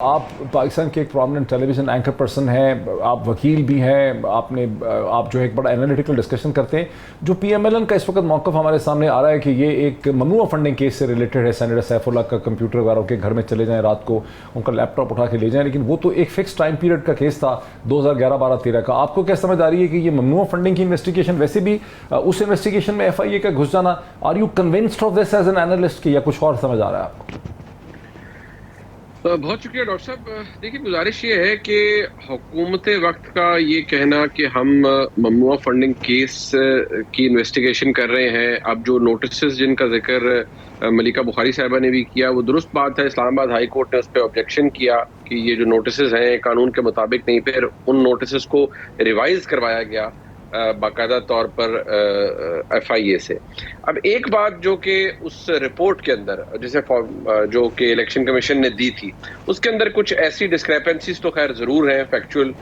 آپ پاکستان کے ایک پرومیننٹ ٹیلی ویژن اینکر پرسن ہیں، آپ وکیل بھی ہیں، آپ جو ایک بڑا انالیٹیکل ڈسکشن کرتے ہیں. جو پی ایم ایل این کا اس وقت موقف ہمارے سامنے آ رہا ہے کہ یہ ایک ممنوع فنڈنگ کیس سے ریلیٹڈ ہے. سینیٹر سیف اللہ کا کمپیوٹر وغیرہ کے گھر میں چلے جائیں، رات کو ان کا لیپ ٹاپ اٹھا کے لے جائیں، لیکن وہ تو ایک فکس ٹائم پیریڈ کا کیس تھا 2011-12-13 کا. آپ کو کیا سمجھ آ رہی ہے کہ یہ ممنوع فنڈنگ کی انویسٹیگیشن، ویسے بھی اس انویسٹیگیشن میں ایف آئی اے کا گھس جانا، are you convinced of this as an analyst کہ یا کچھ اور سمجھ آ رہا ہے آپ کو؟ بہت شکریہ ڈاکٹر صاحب. دیکھیے، گزارش یہ ہے کہ حکومت وقت کا یہ کہنا کہ ہم ممنوع فنڈنگ کیس کی انویسٹیگیشن کر رہے ہیں، اب جو نوٹسز جن کا ذکر ملکہ بخاری صاحبہ نے بھی کیا وہ درست بات ہے. اسلام آباد ہائی کورٹ نے اس پہ آبجیکشن کیا کہ یہ جو نوٹسز ہیں قانون کے مطابق نہیں. پھر ان نوٹسز کو ریوائز کروایا گیا باقاعدہ طور پر ایف آئی اے سے. اب ایک بات جو کہ اس رپورٹ کے اندر جسے جو کہ الیکشن کمیشن نے دی تھی، اس کے اندر کچھ ایسی ڈسکریپنسیز تو خیر ضرور ہیں فیکچول،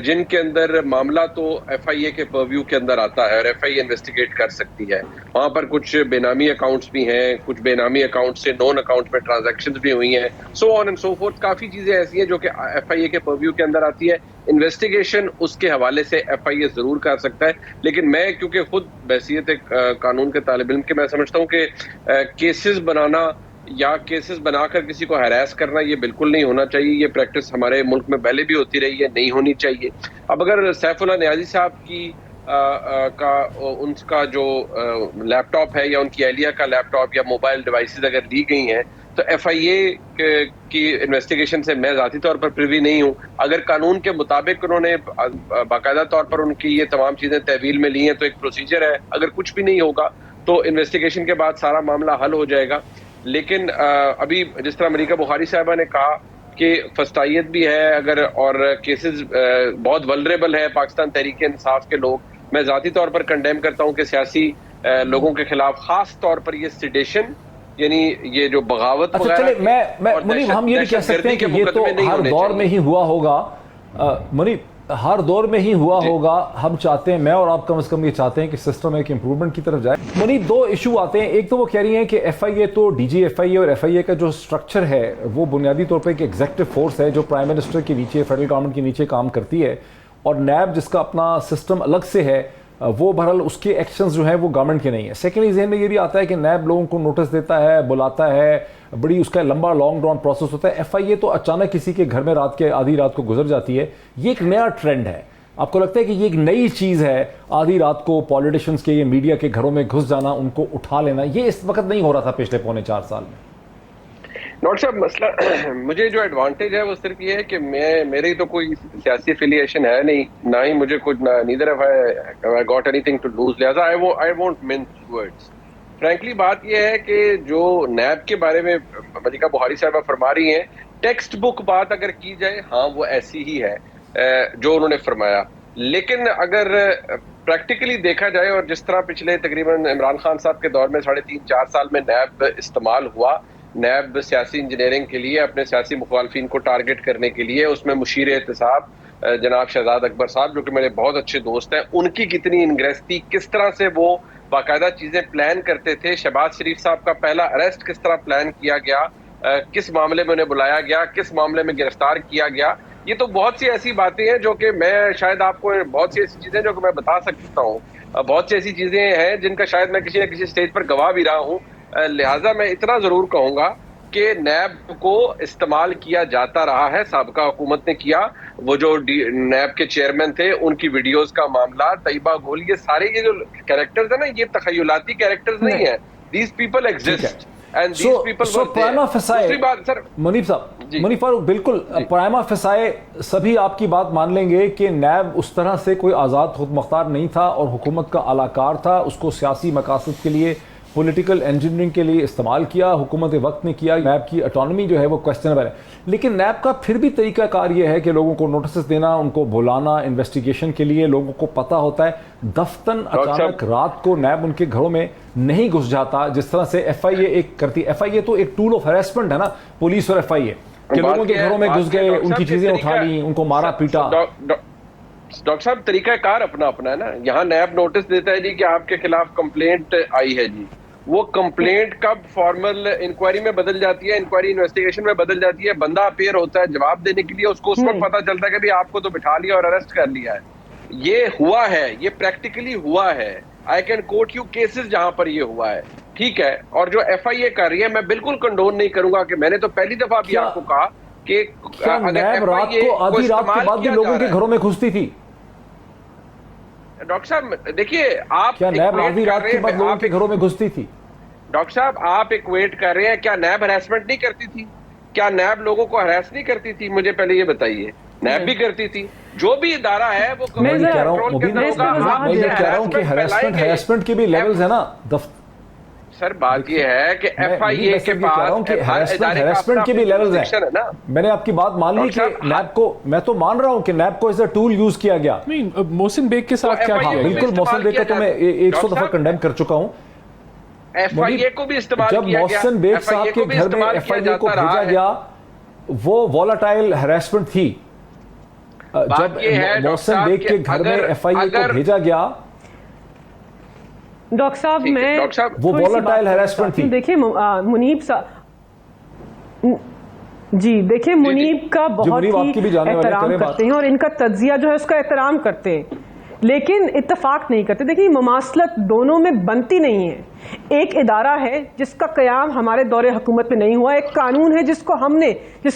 جن کے اندر معاملہ تو ایف آئی اے کے پرویو کے اندر آتا ہے اور ایف آئی اے انویسٹیگیٹ کر سکتی ہے. وہاں پر کچھ بے نامی اکاؤنٹس بھی ہیں، کچھ بے نامی اکاؤنٹ سے نون اکاؤنٹ میں ٹرانزیکشنز بھی ہوئی ہیں، سو آن اینڈ سو فورتھ. کافی چیزیں ایسی ہیں جو کہ ایف آئی اے کے پرویو کے اندر آتی ہے. انویسٹیگیشن اس کے حوالے سے ایف آئی اے ضرور کر سکتا ہے، لیکن میں کیونکہ خود بحیثیت ایک قانون کے طالب علم کے میں سمجھتا ہوں کہ کیسز بنانا یا کیسز بنا کر کسی کو ہراس کرنا یہ بالکل نہیں ہونا چاہیے. یہ پریکٹس ہمارے ملک میں پہلے بھی ہوتی رہی ہے، نہیں ہونی چاہیے. اب اگر سیف اللہ نیازی صاحب کی ان کا جو لیپ ٹاپ ہے یا ان کی اہلیہ کا لیپ ٹاپ یا موبائل ڈیوائسز اگر لی گئی ہیں تو ایف آئی اے کی انویسٹیگیشن سے میں ذاتی طور پر پریوی نہیں ہوں. اگر قانون کے مطابق انہوں نے باقاعدہ طور پر ان کی یہ تمام چیزیں تحویل میں لی ہیں تو ایک پروسیجر ہے. اگر کچھ بھی نہیں ہوگا تو انویسٹیگیشن کے بعد سارا معاملہ حل ہو جائے گا. لیکن ابھی جس طرح ملکہ بخاری صاحبہ نے کہا کہ فسطائیت بھی ہے اگر، اور کیسز بہت ولنریبل ہے پاکستان تحریک انصاف کے لوگ. میں ذاتی طور پر کنڈیم کرتا ہوں کہ سیاسی لوگوں کے خلاف خاص طور پر یہ سیڈیشن یعنی یہ جو بغاوت اچھا چلے منیب ہم یہ نہیں کہہ سکتے ہیں کہ یہ تو ہر دور میں ہی ہوا ہوگا. منیب ہر دور میں ہی ہوا ہوگا. ہم چاہتے ہیں، میں اور آپ کم از کم یہ چاہتے ہیں کہ سسٹم ایک امپروومنٹ کی طرف جائے. منیب دو ایشو آتے ہیں. ایک تو وہ کہہ رہی ہیں کہ ایف آئی اے تو ڈی جی ایف آئی اے اور ایف آئی اے کا جو سٹرکچر ہے وہ بنیادی طور پہ ایک ایگزیکٹو فورس ہے جو پرائم منسٹر کے نیچے، فیڈرل گورنمنٹ کے نیچے کام کرتی ہے، اور نیب جس کا اپنا سسٹم الگ سے ہے وہ بہرحال اس کے ایکشنز جو ہیں وہ گورنمنٹ کے نہیں ہیں. سیکنڈلی ذہن میں یہ بھی آتا ہے کہ نیب لوگوں کو نوٹس دیتا ہے، بلاتا ہے، بڑی اس کا لمبا لانگ ڈراؤن پروسیس ہوتا ہے. ایف آئی اے تو اچانک کسی کے گھر میں رات کے آدھی رات کو گزر جاتی ہے. یہ ایک نیا ٹرینڈ ہے. آپ کو لگتا ہے کہ یہ ایک نئی چیز ہے آدھی رات کو پولیٹیشنز کے، یہ میڈیا کے گھروں میں گھس جانا، ان کو اٹھا لینا، یہ اس وقت نہیں ہو رہا تھا پچھلے 4.25 سال میں؟ ڈاکٹر صاحب مسئلہ مجھے جو ایڈوانٹیج ہے وہ صرف یہ ہے کہ میری تو کوئی سیاسی افیلیشن ہے نہیں، نہ ہی مجھے کچھ، neither have I got anything to lose. لہٰذا I won't mince words. Frankly بات یہ ہے کہ جو نیب کے بارے میں ملکہ بخاری صاحبہ فرما رہی ہیں، ٹیکسٹ بک بات اگر کی جائے ہاں وہ ایسی ہی ہے جو انہوں نے فرمایا. لیکن اگر پریکٹیکلی دیکھا جائے اور جس طرح پچھلے تقریباً عمران خان صاحب کے دور میں 3.5-4 سال میں نیب استعمال ہوا، نیب سیاسی انجینئرنگ کے لیے اپنے سیاسی مخالفین کو ٹارگٹ کرنے کے لیے، اس میں مشیر احتساب جناب شہزاد اکبر صاحب جو کہ میرے بہت اچھے دوست ہیں، ان کی کتنی انگریس تھی، کس طرح سے وہ باقاعدہ چیزیں پلان کرتے تھے. شہباز شریف صاحب کا پہلا اریسٹ کس طرح پلان کیا گیا، کس معاملے میں انہیں بلایا گیا، کس معاملے میں گرفتار کیا گیا. یہ تو بہت سی ایسی باتیں ہیں جو کہ میں شاید آپ کو، بہت سی ایسی چیزیں جو کہ میں بتا سکتا ہوں، بہت سی ایسی چیزیں ہیں جن کا شاید میں کسی نہ کسی سٹیج پر گواہ بھی رہا ہوں. لہٰذا میں اتنا ضرور کہوں گا کہ نیب کو استعمال کیا جاتا رہا ہے، سابقہ حکومت نے کیا. وہ جو نیب کے چیئرمین تھے ان کی ویڈیوز کا معاملہ، طیبہ گول، یہ سارے یہ جو کیریکٹرز ہیں نا، یہ تخیلاتی کیریکٹرز نہیں ہیں. These people exist and these people were there. دوسری بات سر منیب صاحب، منیب فاروق، بالکل پرائما فسائے سبھی آپ کی بات مان لیں گے کہ نیب اس طرح سے کوئی آزاد خود مختار نہیں تھا اور حکومت کا اعلی کار تھا. اس کو سیاسی مقاصد کے لیے، پولیٹیکل انجینئرنگ کے لیے استعمال کیا، حکومت وقت نے کیا. نیب کی اٹانومی جو ہے وہ کویسچنبل ہے، لیکن نیب کا پھر بھی طریقہ کار یہ ہے کہ لوگوں کو نوٹسز دینا، ان کو بلانا انویسٹیگیشن کے لیے. لوگوں کو پتہ ہوتا ہے دفتن اچانک رات کو نیب ان کے گھروں میں نہیں گھس جاتا جس طرح سے ایف آئی اے ایک کرتی. ایف آئی اے تو ایک ٹول آف ہیراسمنٹ ہے نا، پولیس اور ایف آئی اے، کہ لوگوں کے گھروں میں گھس گئے، ان کی چیزیں اٹھا لیں، ان کو مارا پیٹا. ڈاکٹر صاحب طریقہ کار اپنا ہے نا. یہاں نیب نوٹس دیتا ہے جی کہ آپ کے خلاف کمپلینٹ آئی ہے جی، وہ کمپلینٹ کب فارمل انکوائری میں بدل جاتی ہے, انکوائری انویسٹیگیشن میں بدل جاتی ہے, بندہ اپیئر ہوتا ہے جواب دینے کے لیے, اس کو اس وقت پتا چلتا ہے کہ بھی آپ کو تو بٹھا لیا اور اریسٹ کر لیا ہے. یہ ہوا ہے, یہ پریکٹیکلی ہوا ہے. I can quote you cases جہاں پر یہ ہوا ہے, ٹھیک ہے. اور جو ایف آئی اے کر رہی ہے, میں بالکل کنڈون نہیں کروں گا, کہ میں نے تو پہلی دفعہ بھی آپ کو کہا کہ نیب رات کو آدھی رات کے بعد بھی لوگوں کے گھروں میں گھستی تھی. ڈاکٹر صاحب دیکھیے, آپ کیا نیب آدھی رات کے بعد لوگوں کے گھروں میں گھستی تھی؟ ڈاکٹر صاحب آپ ایکویٹ کر رہے ہیں, کیا نیب ہراسمنٹ نہیں کرتی تھی؟ کیا نیب لوگوں کو ہراس نہیں کرتی تھی؟ مجھے پہلے یہ بتائیے. نیب بھی کرتی تھی. جو بھی ادارہ ہے وہ میں یہ کہہ رہا ہوں کہ ہراسمنٹ کے بھی لیولز ہیں نا. سر بات یہ ہے کہ ایف آئی اے کے پاس ہراسمنٹ کے بھی لیولز ہیں. میں نے آپ کی بات مان لی کہ نیب کو, میں تو مان رہا ہوں کہ نیب کو ایز اے ٹول یوز کیا گیا. محسن بیگ کے ساتھ کیا کیا؟ بالکل, محسن بیگ کو تو میں 100 دفعہ کنڈیم کر چکا ہوں. ایف آئی اے کو بھی استعمال کیا گیا. جب محسن بیگ صاحب کے گھر میں ایف آئی اے کو بھیجا گیا, وہ والٹائل ہراسمنٹ تھی. جب محسن بیگ کے گھر میں ایف آئی اے کو بھیجا گیا, ڈاکٹر صاحب میں وہ والٹائل ہراسمنٹ تھی. دیکھیں منیب صاحب, جی دیکھیں منیب کا بہت ہی احترام کرتے ہیں اور ان کا تجزیہ جو ہے اس کا احترام کرتے ہیں, لیکن اتفاق نہیں کرتے. دیکھیں مماثلت دونوں میں بنتی نہیں ہے. ایک ادارہ ہے جس کا قیام ہمارے دور حکومت میں نہیں ہوا, ایک قانون ہے جس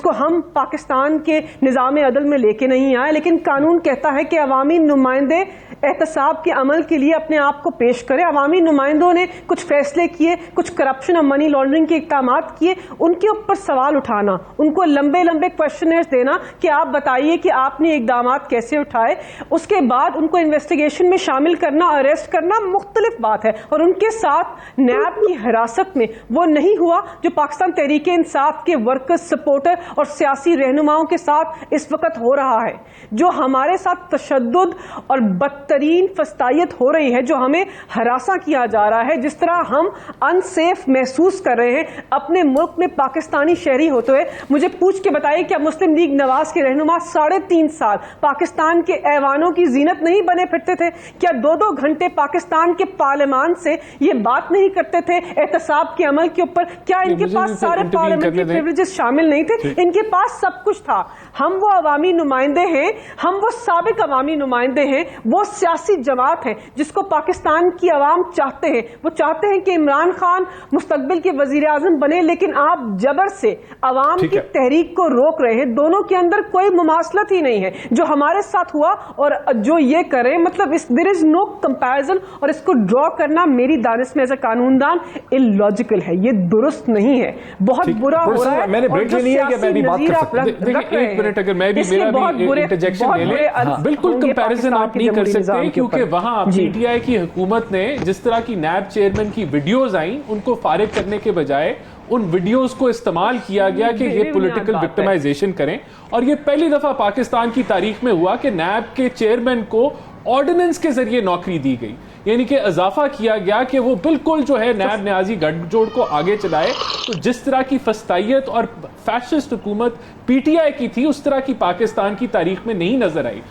کو ہم پاکستان کے نظام عدل میں لے کے نہیں آئے, لیکن قانون کہتا ہے کہ عوامی نمائندے احتساب کے عمل کے لیے اپنے آپ کو پیش کرے. عوامی نمائندوں نے کچھ فیصلے کیے, کچھ کرپشن اور منی لانڈرنگ کے اقدامات کیے, ان کے اوپر سوال اٹھانا, ان کو لمبے لمبے کویشچنرز دینا کہ آپ بتائیے کہ آپ نے اقدامات کیسے اٹھائے, اس کے بعد ان کو انویسٹیگیشن میں شامل کرنا, اریسٹ کرنا مختلف بات ہے. اور ان کے ساتھ نیب کی حراست میں وہ نہیں ہوا جو پاکستان تحریک انصاف کے ورکر, سپورٹر اور سیاسی رہنماؤں کے ساتھ اس وقت ہو رہا ہے, جو ہمارے ساتھ تشدد اور بدترین فسطائیت ہو رہی ہے, جو ہمیں ہراساں کیا جا رہا ہے, جس طرح ہم انسیف محسوس کر رہے ہیں اپنے ملک میں پاکستانی شہری ہوتے ہوئے. مجھے پوچھ کے بتائیے کیا مسلم لیگ نواز کے رہنما 3.5 سال پاکستان کے ایوانوں کی زینت نہیں بنے پھرتے تھے؟ کیا 2 گھنٹے پاکستان کے پارلیمان سے یہ بات نہیں کرتے تھے احتساب کے عمل کے اوپر؟ کیا ان کے پاس سارے پارلیمنٹری پریویلیجز شامل نہیں تھے؟ ان کے پاس سب کچھ تھا. ہم وہ عوامی نمائندے ہیں, ہم وہ سابق عوامی نمائندے ہیں, وہ سیاسی جماعت ہیں جس کو پاکستان کی عوام چاہتے ہیں. وہ چاہتے ہیں کہ عمران خان مستقبل کے وزیر اعظم بنے, لیکن آپ جبر سے عوام کی تحریک کو روک رہے ہیں. دونوں کے اندر کوئی مماثلت ہی نہیں ہے. جو ہمارے ساتھ ہوا اور جو یہ کریں, مطلب دیر از نو کمپیرزن, اور اس کو ڈرا کرنا میری دانش میں ایز اے قانون دان illogical ہے. یہ درست نہیں ہے, بہت برا ہو رہا ہے. میں نے بریک لینی ہے کہ میں بھی بات کر سکتا ہوں. ایک منٹ اگر میں بھی میرا بھی انٹرجیکشن لے لیں. بالکل کمپیریزن آپ نہیں کر سکتے, کیونکہ وہاں پی ٹی آئی کی حکومت نے جس طرح کی نیب چیئرمین کی ویڈیوز آئیں, ان کو فارغ کرنے کے بجائے ان ویڈیوز کو استعمال کیا گیا کہ یہ پولیٹیکل وکٹمائزیشن کریں. اور یہ پہلی دفعہ پاکستان کی تاریخ میں ہوا کہ نیب کے چیئرمین کو آرڈیننس کے ذریعے نوکری دی گئی, یعنی کہ اضافہ کیا گیا کہ وہ بالکل جو ہے نیب نیازی گٹھ جوڑ کو آگے چلائے. تو جس طرح کی فسطائیت اور فیشسٹ حکومت پی ٹی آئی کی تھی, اس طرح کی پاکستان کی تاریخ میں نہیں نظر آئی.